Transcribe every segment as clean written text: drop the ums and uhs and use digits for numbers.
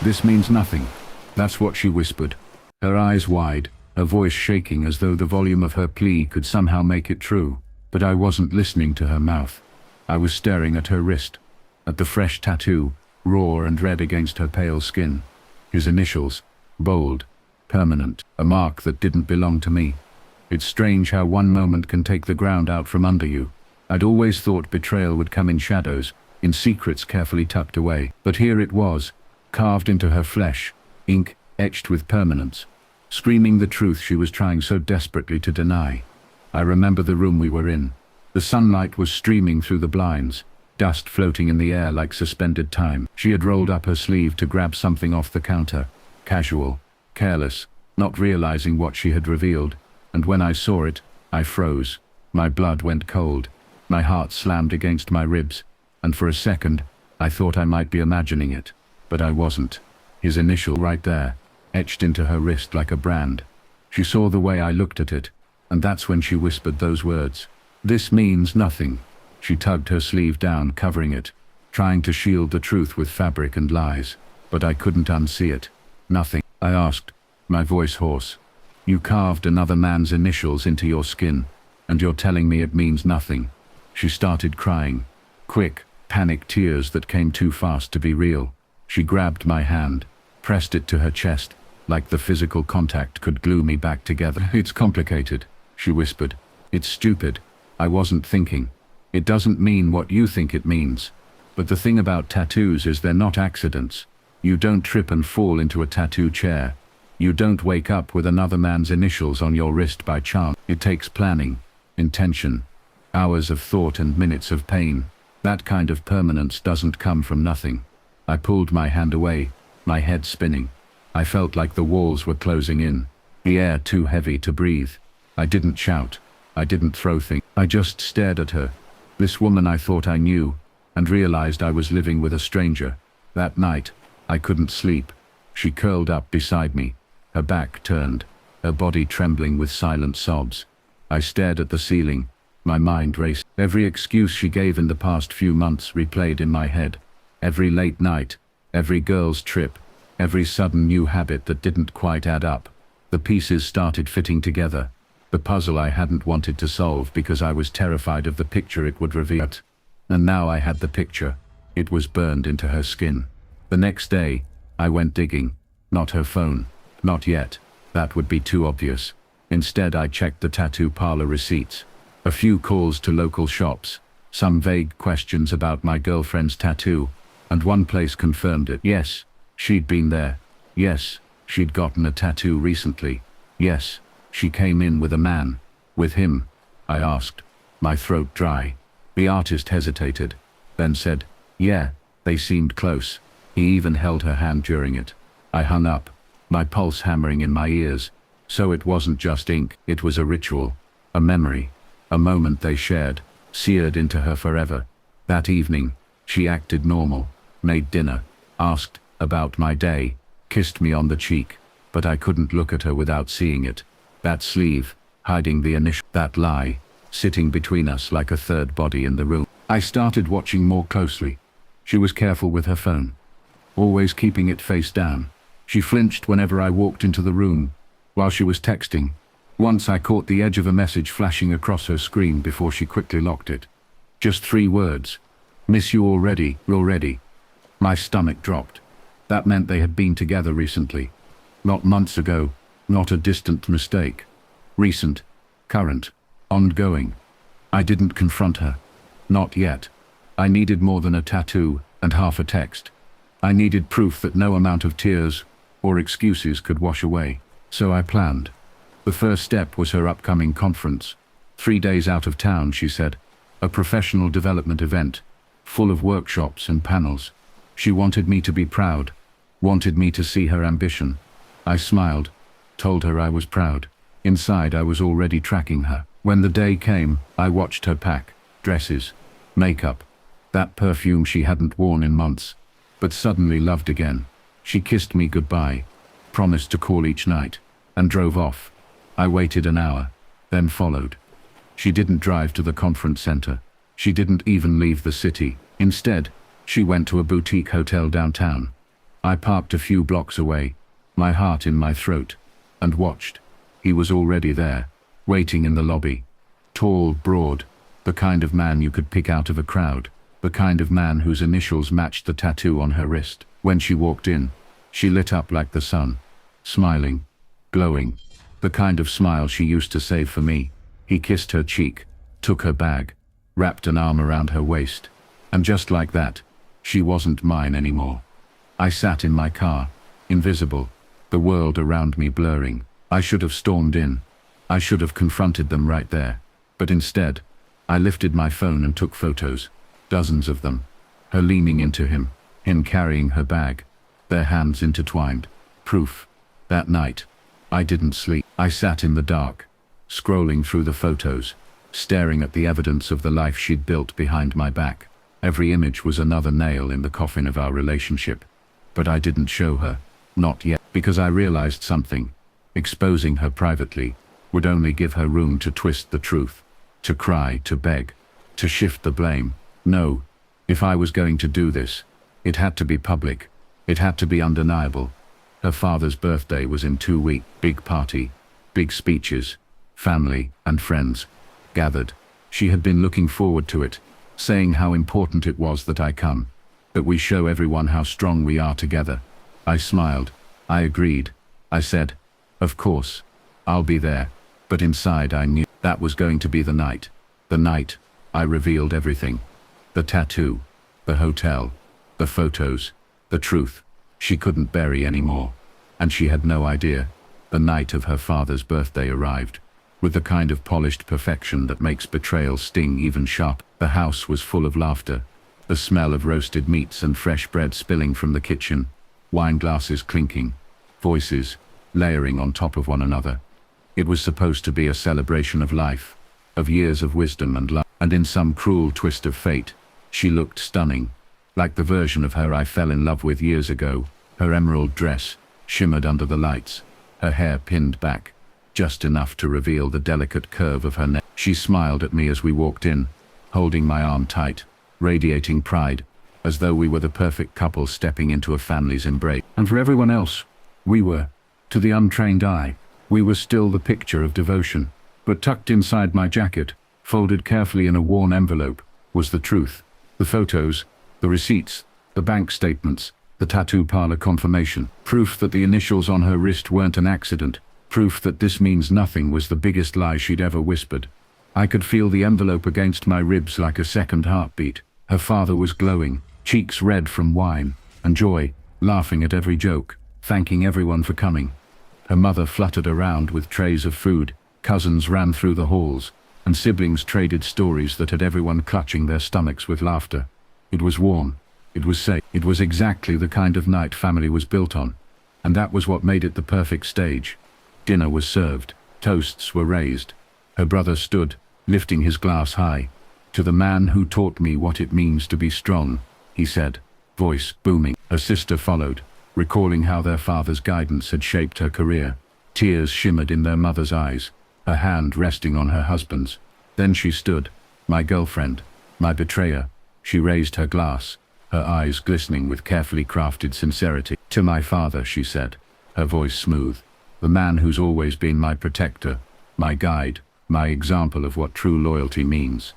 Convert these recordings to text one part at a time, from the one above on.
This means nothing. That's what she whispered, her eyes wide, her voice shaking as though the volume of her plea could somehow make it true. But I wasn't listening to her mouth. I was staring at her wrist, at the fresh tattoo, raw and red against her pale skin. His initials, bold, permanent, a mark that didn't belong to me. It's strange how one moment can take the ground out from under you. I'd always thought betrayal would come in shadows, in secrets carefully tucked away. But here it was, carved into her flesh, ink etched with permanence, screaming the truth she was trying so desperately to deny. I remember the room we were in. The sunlight was streaming through the blinds, dust floating in the air like suspended time. She had rolled up her sleeve to grab something off the counter, casual, careless, not realizing what she had revealed. And when I saw it, I froze. My blood went cold. My heart slammed against my ribs, and for a second, I thought I might be imagining it. But I wasn't. His initial right there, etched into her wrist like a brand. She saw the way I looked at it, and that's when she whispered those words. This means nothing. She tugged her sleeve down, covering it, trying to shield the truth with fabric and lies. But I couldn't unsee it. Nothing. I asked, my voice hoarse. You carved another man's initials into your skin, and you're telling me it means nothing. She started crying. Quick, panic tears that came too fast to be real. She grabbed my hand, pressed it to her chest, like the physical contact could glue me back together. It's complicated, she whispered. It's stupid. I wasn't thinking. It doesn't mean what you think it means. But the thing about tattoos is they're not accidents. You don't trip and fall into a tattoo chair. You don't wake up with another man's initials on your wrist by chance. It takes planning, intention, hours of thought and minutes of pain. That kind of permanence doesn't come from nothing. I pulled my hand away, my head spinning. I felt like the walls were closing in, the air too heavy to breathe. I didn't shout. I didn't throw things. I just stared at her, this woman I thought I knew, and realized I was living with a stranger. That night, I couldn't sleep. She curled up beside me, her back turned, her body trembling with silent sobs. I stared at the ceiling, my mind raced. Every excuse she gave in the past few months replayed in my head. Every late night, every girl's trip, every sudden new habit that didn't quite add up. The pieces started fitting together, the puzzle I hadn't wanted to solve because I was terrified of the picture it would reveal. And now I had the picture. It was burned into her skin. The next day, I went digging. Not her phone. Not yet. That would be too obvious. Instead, I checked the tattoo parlor receipts. A few calls to local shops, some vague questions about my girlfriend's tattoo, and one place confirmed it. Yes, she'd been there. Yes, she'd gotten a tattoo recently. Yes, she came in with a man. With him? I asked, my throat dry. The artist hesitated, then said, yeah, they seemed close. He even held her hand during it. I hung up, my pulse hammering in my ears. So it wasn't just ink, it was a ritual, a memory, a moment they shared, seared into her forever. That evening, she acted normal, made dinner, asked about my day, kissed me on the cheek, but I couldn't look at her without seeing it. That sleeve, hiding the initial, that lie, sitting between us like a third body in the room. I started watching more closely. She was careful with her phone, always keeping it face down. She flinched whenever I walked into the room, while she was texting. Once I caught the edge of a message flashing across her screen before she quickly locked it. Just 3 words. Miss you already, already. My stomach dropped. That meant they had been together recently. Not months ago, not a distant mistake. Recent, current, ongoing. I didn't confront her. Not yet. I needed more than a tattoo and half a text. I needed proof that no amount of tears or excuses could wash away. So I planned. The first step was her upcoming conference. 3 days out of town, she said. A professional development event, full of workshops and panels. She wanted me to be proud, wanted me to see her ambition. I smiled, told her I was proud. Inside, I was already tracking her. When the day came, I watched her pack, dresses, makeup, that perfume she hadn't worn in months, but suddenly loved again. She kissed me goodbye, promised to call each night, and drove off. I waited an hour, then followed. She didn't drive to the conference center. She didn't even leave the city. Instead, she went to a boutique hotel downtown. I parked a few blocks away, my heart in my throat, and watched. He was already there, waiting in the lobby. Tall, broad, the kind of man you could pick out of a crowd, the kind of man whose initials matched the tattoo on her wrist. When she walked in, she lit up like the sun, smiling, glowing, the kind of smile she used to save for me. He kissed her cheek, took her bag, wrapped an arm around her waist, and just like that, she wasn't mine anymore. I sat in my car, invisible, the world around me blurring. I should have stormed in. I should have confronted them right there. But instead, I lifted my phone and took photos, dozens of them. Her leaning into him carrying her bag, their hands intertwined. Proof. That night, I didn't sleep. I sat in the dark, scrolling through the photos, staring at the evidence of the life she'd built behind my back. Every image was another nail in the coffin of our relationship. But I didn't show her, not yet, because I realized something. Exposing her privately would only give her room to twist the truth, to cry, to beg, to shift the blame. No, if I was going to do this, it had to be public. It had to be undeniable. Her father's birthday was in 2 weeks. Big party, big speeches, family and friends gathered. She had been looking forward to it, saying how important it was that I come, that we show everyone how strong we are together. I smiled. I agreed. I said, of course, I'll be there. But inside I knew that was going to be the night. The night I revealed everything. The tattoo, the hotel, the photos, the truth she couldn't bury anymore. And she had no idea. The night of her father's birthday arrived, with the kind of polished perfection that makes betrayal sting even sharp. The house was full of laughter, the smell of roasted meats and fresh bread spilling from the kitchen, wine glasses clinking, voices layering on top of one another. It was supposed to be a celebration of life, of years of wisdom and love. And in some cruel twist of fate, she looked stunning, like the version of her I fell in love with years ago. Her emerald dress shimmered under the lights, her hair pinned back, just enough to reveal the delicate curve of her neck. She smiled at me as we walked in, holding my arm tight, radiating pride, as though we were the perfect couple stepping into a family's embrace. And for everyone else, we were, to the untrained eye, we were still the picture of devotion. But tucked inside my jacket, folded carefully in a worn envelope, was the truth. The photos, the receipts, the bank statements, the tattoo parlor confirmation. Proof that the initials on her wrist weren't an accident. Proof that this means nothing was the biggest lie she'd ever whispered. I could feel the envelope against my ribs like a second heartbeat. Her father was glowing, cheeks red from wine and joy, laughing at every joke, thanking everyone for coming. Her mother fluttered around with trays of food, cousins ran through the halls, and siblings traded stories that had everyone clutching their stomachs with laughter. It was warm. It was safe. It was exactly the kind of night family was built on, and that was what made it the perfect stage. Dinner was served. Toasts were raised. Her brother stood, lifting his glass high. To the man who taught me what it means to be strong, he said, voice booming. Her sister followed, recalling how their father's guidance had shaped her career. Tears shimmered in their mother's eyes, her hand resting on her husband's. Then she stood, my girlfriend, my betrayer. She raised her glass, her eyes glistening with carefully crafted sincerity. To my father, she said, her voice smooth, the man who's always been my protector, my guide, my example of what true loyalty means.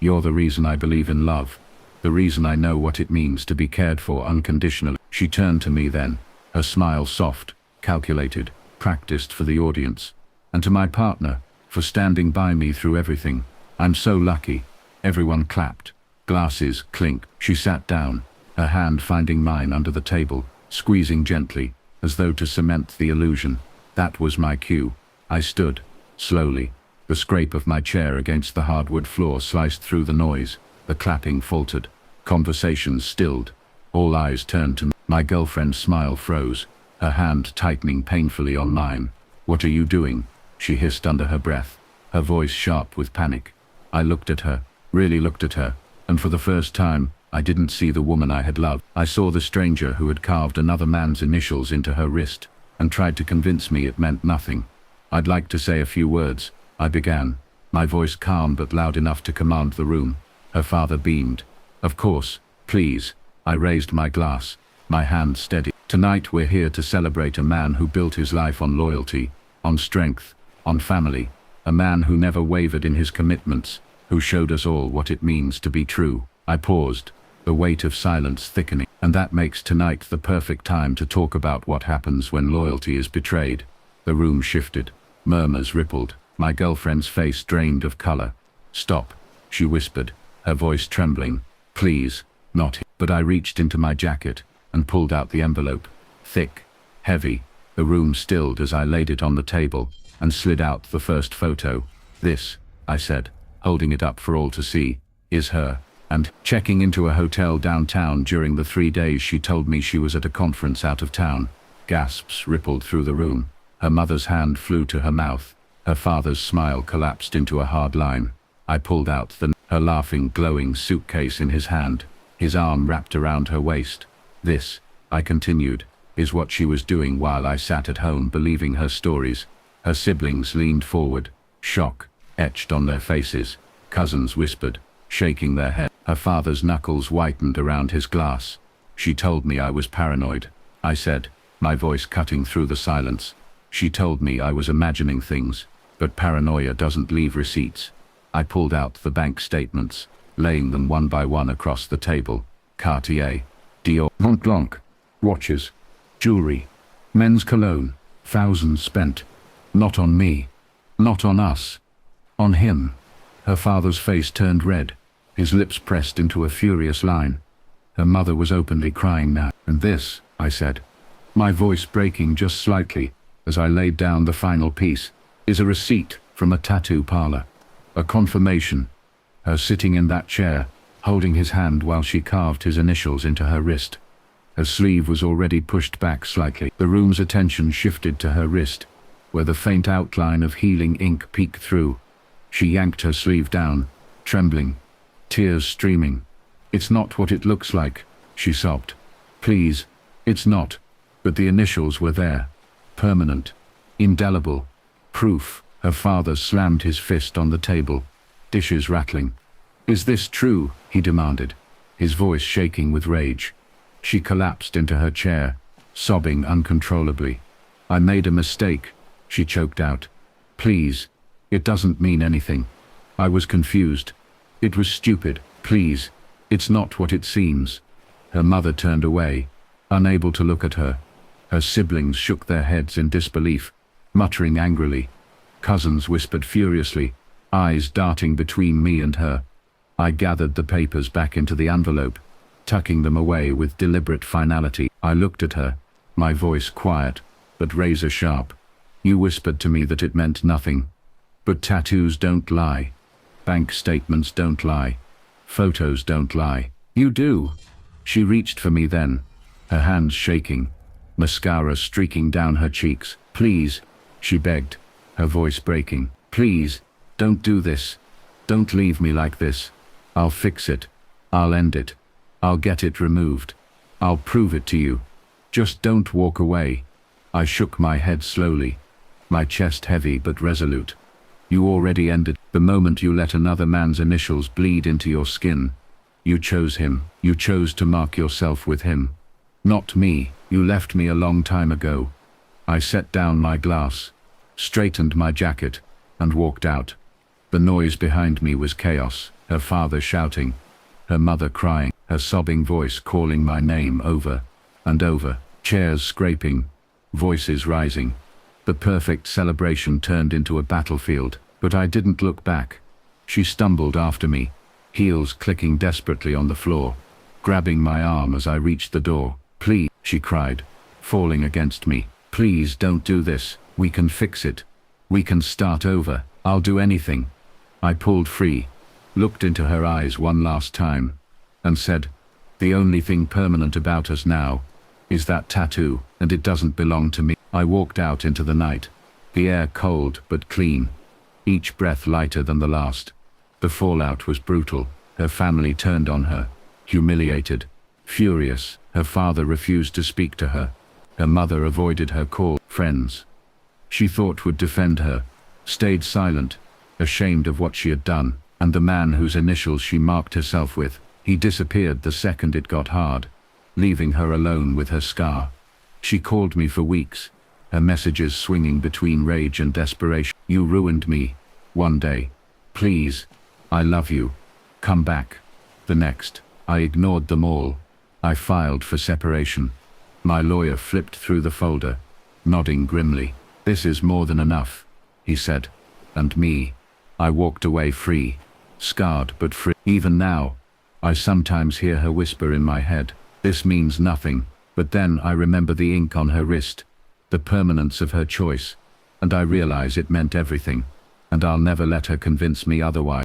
You're the reason I believe in love, the reason I know what it means to be cared for unconditionally. She turned to me then, her smile soft, calculated, practiced for the audience. And to my partner, for standing by me through everything. I'm so lucky. Everyone clapped. Glasses clink. She sat down, her hand finding mine under the table, squeezing gently, as though to cement the illusion. That was my cue. I stood, slowly. The scrape of my chair against the hardwood floor sliced through the noise. The clapping faltered. Conversations stilled. All eyes turned to me. My girlfriend's smile froze, her hand tightening painfully on mine. What are you doing? She hissed under her breath, her voice sharp with panic. I looked at her, really looked at her, and for the first time, I didn't see the woman I had loved. I saw the stranger who had carved another man's initials into her wrist, and tried to convince me it meant nothing. I'd like to say a few words, I began, my voice calm but loud enough to command the room. Her father beamed. Of course, please. I raised my glass, my hand steady. Tonight we're here to celebrate a man who built his life on loyalty, on strength, on family, a man who never wavered in his commitments, who showed us all what it means to be true. I paused, the weight of silence thickening, and that makes tonight the perfect time to talk about what happens when loyalty is betrayed. The room shifted, murmurs rippled, my girlfriend's face drained of color. "Stop," she whispered, her voice trembling. "Please, not here." But I reached into my jacket and pulled out the envelope. Thick, heavy, the room stilled as I laid it on the table and slid out the first photo. "This," I said, holding it up for all to see, "is her." And checking into a hotel downtown during the 3 days she told me she was at a conference out of town. Gasps rippled through the room. Her mother's hand flew to her mouth. Her father's smile collapsed into a hard line. I pulled out her laughing, glowing suitcase in his hand, his arm wrapped around her waist. "This," I continued, "is what she was doing while I sat at home believing her stories." Her siblings leaned forward, shock etched on their faces. Cousins whispered, shaking their heads. Her father's knuckles whitened around his glass. "She told me I was paranoid," I said, my voice cutting through the silence. "She told me I was imagining things, but paranoia doesn't leave receipts." I pulled out the bank statements, laying them one by one across the table. Cartier, Dior, Montblanc, watches, jewelry, men's cologne, thousands spent. Not on me, not on us, on him. Her father's face turned red, his lips pressed into a furious line. Her mother was openly crying now. "And this," I said, my voice breaking just slightly as I laid down the final piece, "is a receipt from a tattoo parlor. A confirmation. Her sitting in that chair, holding his hand while she carved his initials into her wrist. Her sleeve was already pushed back slightly. The room's attention shifted to her wrist, where the faint outline of healing ink peeked through. She yanked her sleeve down, trembling, tears streaming. "It's not what it looks like," she sobbed. "Please, it's not." But the initials were there. Permanent. Indelible. Proof. Her father slammed his fist on the table, dishes rattling. "Is this true?" he demanded, his voice shaking with rage. She collapsed into her chair, sobbing uncontrollably. "I made a mistake," she choked out. "Please, it doesn't mean anything." I was confused. "It was stupid. Please, it's not what it seems." Her mother turned away, unable to look at her. Her siblings shook their heads in disbelief, muttering angrily. Cousins whispered furiously, eyes darting between me and her. I gathered the papers back into the envelope, tucking them away with deliberate finality. I looked at her, my voice quiet, but razor sharp. "You whispered to me that it meant nothing. But tattoos don't lie. Bank statements don't lie. Photos don't lie. You do." She reached for me then, her hands shaking, mascara streaking down her cheeks. "Please," she begged, her voice breaking. "Please, don't do this. Don't leave me like this. I'll fix it. I'll end it. I'll get it removed. I'll prove it to you. Just don't walk away." I shook my head slowly, my chest heavy but resolute. "You already ended the moment you let another man's initials bleed into your skin. You chose him. You chose to mark yourself with him. Not me. You left me a long time ago." I set down my glass, straightened my jacket, and walked out. The noise behind me was chaos, her father shouting, her mother crying, her sobbing voice calling my name over and over, chairs scraping, voices rising. The perfect celebration turned into a battlefield, but I didn't look back. She stumbled after me, heels clicking desperately on the floor, grabbing my arm as I reached the door. "Please," she cried, falling against me. "Please don't do this. We can fix it. We can start over. I'll do anything." I pulled free, looked into her eyes one last time, and said, "The only thing permanent about us now is that tattoo, and it doesn't belong to me." I walked out into the night, the air cold but clean, each breath lighter than the last. The fallout was brutal. Her family turned on her, humiliated, furious. Her father refused to speak to her. Her mother avoided her call. Friends she thought would defend her stayed silent, ashamed of what she had done. And the man whose initials she marked herself with, he disappeared the second it got hard, leaving her alone with her scar. She called me for weeks, her messages swinging between rage and desperation. You ruined me. One day. Please. I love you. Come back. The next. I ignored them all. I filed for separation. My lawyer flipped through the folder, nodding grimly. This is more than enough, he said. And me. I walked away free, scarred but free. Even now, I sometimes hear her whisper in my head, this means nothing, but then I remember the ink on her wrist, the permanence of her choice, and I realize it meant everything, and I'll never let her convince me otherwise.